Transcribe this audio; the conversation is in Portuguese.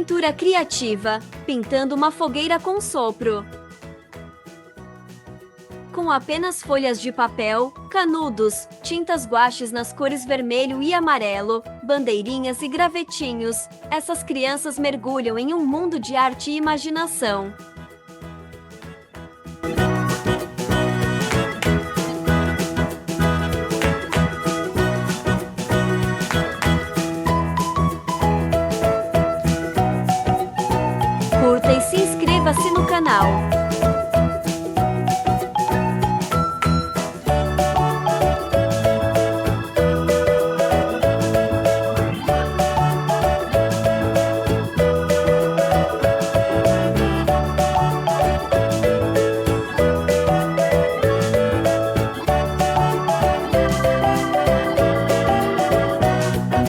Pintura criativa, pintando uma fogueira com sopro. Com apenas folhas de papel, canudos, tintas guaches nas cores vermelho e amarelo, bandeirinhas e gravetinhos, essas crianças mergulham em um mundo de arte e imaginação. Curta e se inscreva-se no canal.